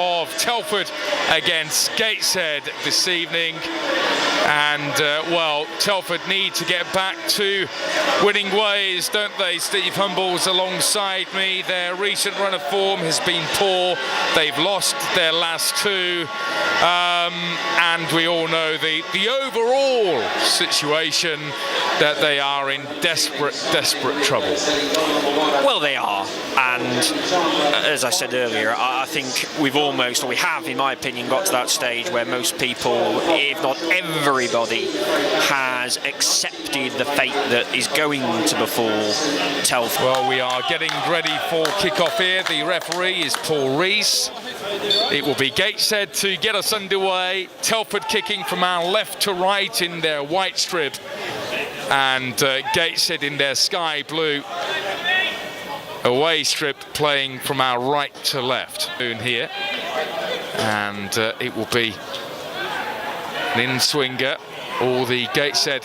of Telford against Gateshead this evening. And, well, Telford need to get back to winning ways, don't they? Steve Humble's alongside me. Their recent run of form has been poor. They've lost their last two. And we all know the overall situation, that they are in desperate trouble. Well, they are. And as I said earlier, I think we have, in my opinion, got to that stage where most people, if not everybody, has accepted the fate that is going to befall Telford. Well, we are getting ready for kick-off here. The referee is Paul Rees. It will be Gateshead to get us underway. Telford kicking from our left to right in their white strip, and Gateshead in their sky blue away strip, playing from our right to left here. And it will be an in-swinger. All the Gateshead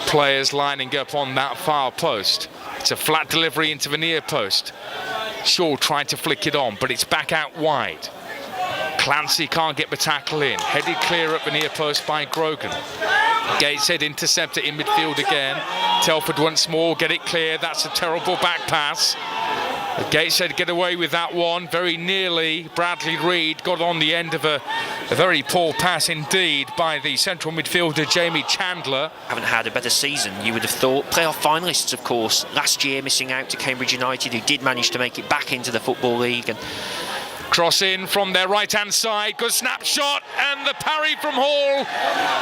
players lining up on that far post. It's a flat delivery into the near post. Shaw tried to flick it on, but it's back out wide. Clancy can't get the tackle in. Headed clear up the near post by Grogan. Gateshead interceptor in midfield again. Telford once more, get it clear. That's a terrible back pass. Gateshead get away with that one very nearly. Bradley Reid got on the end of a very poor pass indeed by the central midfielder Jamie Chandler. Haven't had a better season, you would have thought. Playoff finalists, of course, last year missing out to Cambridge United, who did manage to make it back into the Football League. And cross in from their right-hand side, good snapshot, and the parry from Hall,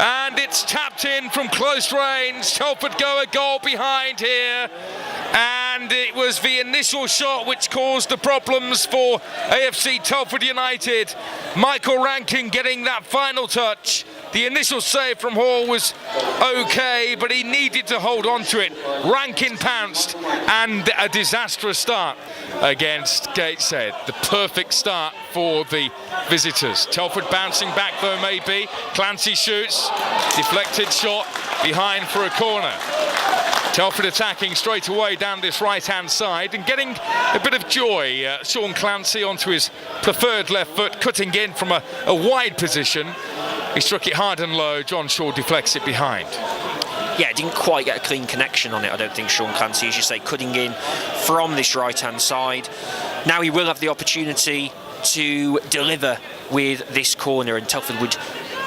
and it's tapped in from close range. Telford go a goal behind here, and it was the initial shot which caused the problems for AFC Telford United. Michael Rankin getting that final touch. The initial save from Hall was okay, but he needed to hold on to it. Rankin pounced, and a disastrous start against Gateshead. The perfect start for the visitors. Telford bouncing back though, maybe. Clancy shoots, deflected shot behind for a corner. Telford attacking straight away down this right-hand side and getting a bit of joy. Sean Clancy onto his preferred left foot, cutting in from a wide position. He struck it hard and low. John Shaw deflects it behind. Yeah, didn't quite get a clean connection on it, I don't think, Sean Clancy, as you say, cutting in from this right-hand side. Now he will have the opportunity to deliver with this corner, and Telford would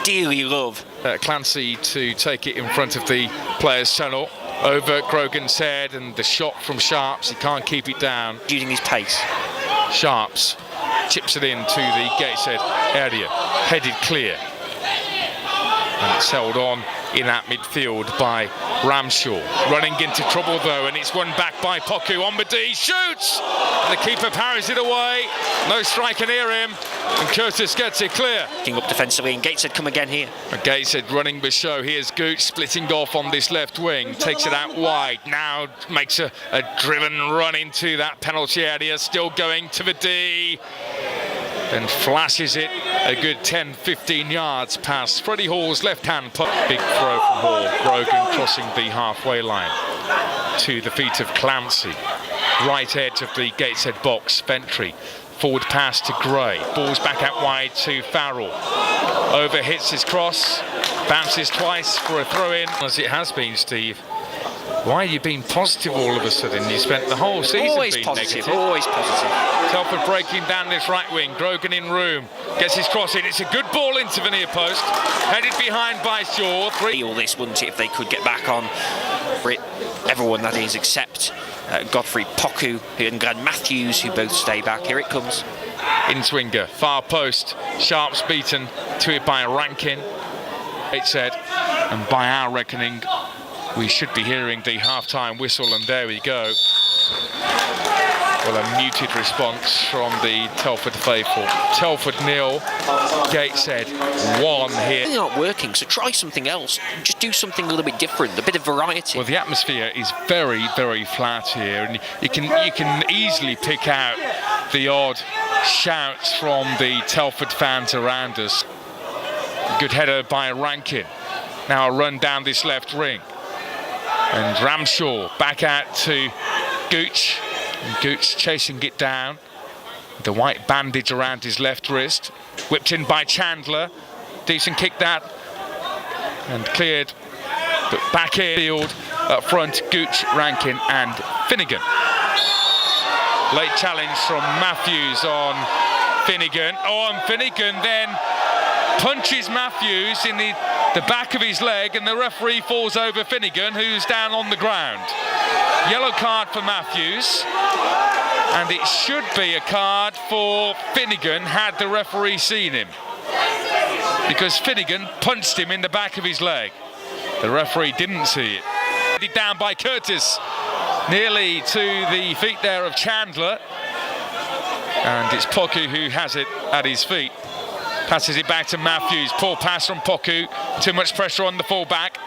dearly love Clancy to take it in front of the players' channel. Over Grogan's head, and the shot from Sharps, he can't keep it down. Using his pace. Sharps chips it into the Gateshead area, headed clear. And it's held on in that midfield by Ramshaw. Running into trouble though, and it's won back by Poku. On the D, shoots! The keeper parries it away. No striker near him, and Curtis gets it clear. Looking up defensively, and Gateshead come again here. And Gateshead running the show. Here's Gooch splitting off on this left wing. Takes it out wide. Now makes a driven run into that penalty area. Still going to the D. Then flashes it a good 10-15 yards past Freddie Hall's left-hand puck. Big throw from Hall. Grogan crossing the halfway line to the feet of Clancy. Right edge of the Gateshead box, Ventry. Forward pass to Gray. Ball's back out wide to Farrell. Over hits his cross. Bounces twice for a throw-in. As it has been, Steve. Why are you being positive all of a sudden? You spent the whole season always being positive, negative. Always positive. Telford breaking down this right wing. Grogan in room. Gets his cross in. It's a good ball into the near post. Headed behind by Shaw. All this, wouldn't it, if they could get back on for it. Everyone, that is, except Godfrey Poku and Glenn Matthews, who both stay back. Here it comes. In swinger. Far post. Sharps beaten to it by Rankin. It said. And by our reckoning, we should be hearing the half-time whistle, and there we go. Well, a muted response from the Telford faithful. Telford 0, Gateshead 1 here. It's not working, so try something else. Just do something a little bit different, a bit of variety. Well, the atmosphere is very, very flat here, and you can easily pick out the odd shouts from the Telford fans around us. Good header by Rankin. Now a run down this left ring. And Ramshaw back out to Gooch. And Gooch chasing it down. The white bandage around his left wrist. Whipped in by Chandler. Decent kick that. And cleared. But back in field, up front, Gooch, Rankin and Finnegan. Late challenge from Matthews on Finnegan. Oh, and Finnegan then punches Matthews in the back of his leg, and the referee falls over Finnegan, who's down on the ground. Yellow card for Matthews, and it should be a card for Finnegan had the referee seen him, because Finnegan punched him in the back of his leg. The referee didn't see it. Down by Curtis, nearly to the feet there of Chandler, and it's Poku who has it at his feet. Passes it back to Matthews. Poor pass from Poku. Too much pressure on the fullback.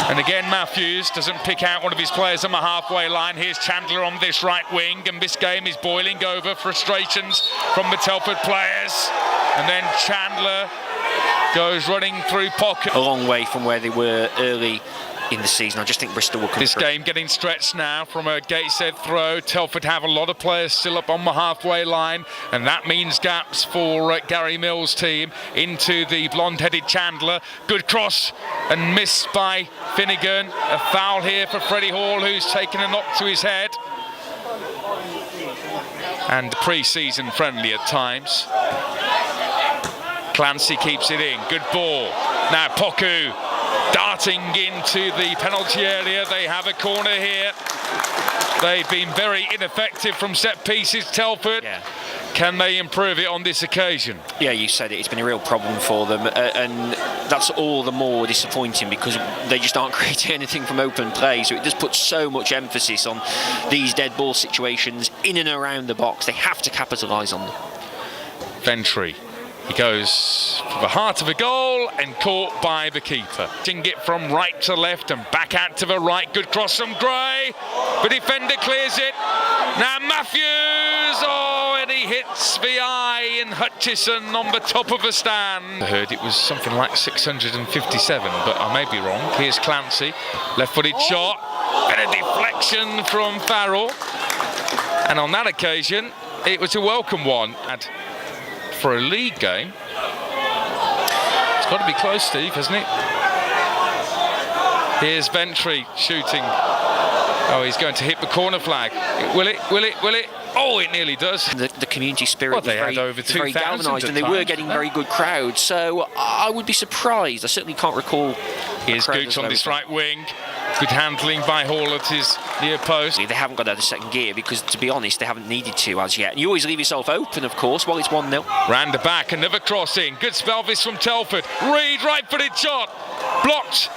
And again, Matthews doesn't pick out one of his players on the halfway line. Here's Chandler on this right wing, and this game is boiling over. Frustrations from the Telford players. And then Chandler goes running through Poku. A long way from where they were early in the season. I just think Bristol will come This through. game getting stretched now from a Gateshead throw. Telford have a lot of players still up on the halfway line, and that means gaps for Gary Mills' team into the blonde-headed Chandler. Good cross and missed by Finnegan. A foul here for Freddie Hall, who's taken a knock to his head. And pre-season friendly at times. Clancy keeps it in. Good ball. Now Poku darting into the penalty area. They have a corner here. They've been very ineffective from set pieces, Telford. Yeah. Can they improve it on this occasion? Yeah, you said it. It's been a real problem for them, and that's all the more disappointing because they just aren't creating anything from open play. So it does put so much emphasis on these dead ball situations in and around the box. They have to capitalise on them. Ventry. He goes for the heart of a goal and caught by the keeper. It from right to left and back out to the right. Good cross from Gray. The defender clears it. Now Matthews. Oh, and he hits the eye in Hutchison on the top of the stand. I heard it was something like 657, but I may be wrong. Here's Clancy. Left-footed shot. And a deflection from Farrell. And on that occasion, it was a welcome one. And for a league game, it's got to be close, Steve, hasn't it? Here's Ventry shooting. Oh, he's going to hit the corner flag. Will it? Will it? Will it? Oh, it nearly does. The community spirit was had over very 2,000 galvanised, and they at were times, getting very good crowds. So I would be surprised. I certainly can't recall. Here's Gooch on this right wing. Good handling by Hall at his near post. They haven't got out of second gear because, to be honest, they haven't needed to as yet. And you always leave yourself open, of course, while it's 1-0. Round the back, another crossing. Good spell this from Telford. Reed, right-footed shot. Blocked.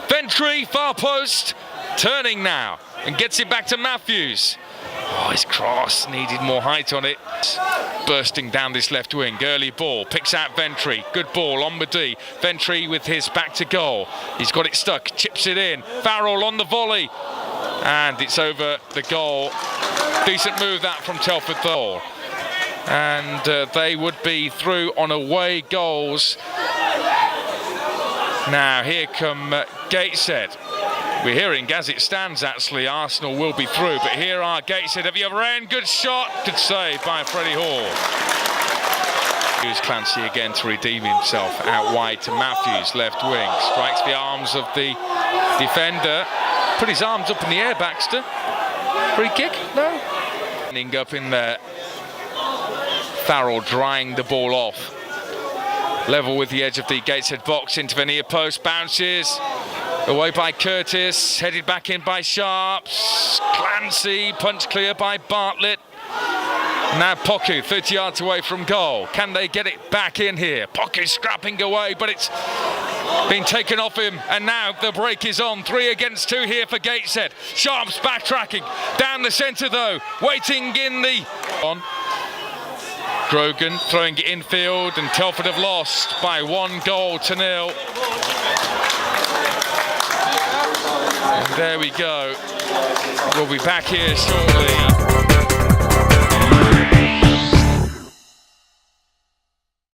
Ventry, far post. Turning now and gets it back to Matthews. Oh, his cross needed more height on it. Bursting down this left wing. Early ball. Picks out Ventry. Good ball on the D. Ventry with his back to goal. He's got it stuck. Chips it in. Farrell on the volley. And it's over the goal. Decent move that from Telford though. And they would be through on away goals. Now here come Gateshead. We're hearing as it stands, actually, Arsenal will be through. But here are Gateshead at the other end. Good shot. Good save by Freddie Hall. Here's Clancy again to redeem himself. Out wide to Matthews, left wing. Strikes the arms of the defender. Put his arms up in the air, Baxter. Free kick? No. Ending up in there. Farrell drying the ball off. Level with the edge of the Gateshead box into the near post. Bounces. Away by Curtis, headed back in by Sharps. Clancy, punch clear by Bartlett. Now Poku, 30 yards away from goal. Can they get it back in here? Poku scrapping away, but it's been taken off him. And now the break is on. 3 against 2 here for Gateshead. Sharps backtracking. Down the centre though. Waiting in the... on. Grogan throwing it infield, and Telford have lost by 1-0. And there we go. We'll be back here shortly.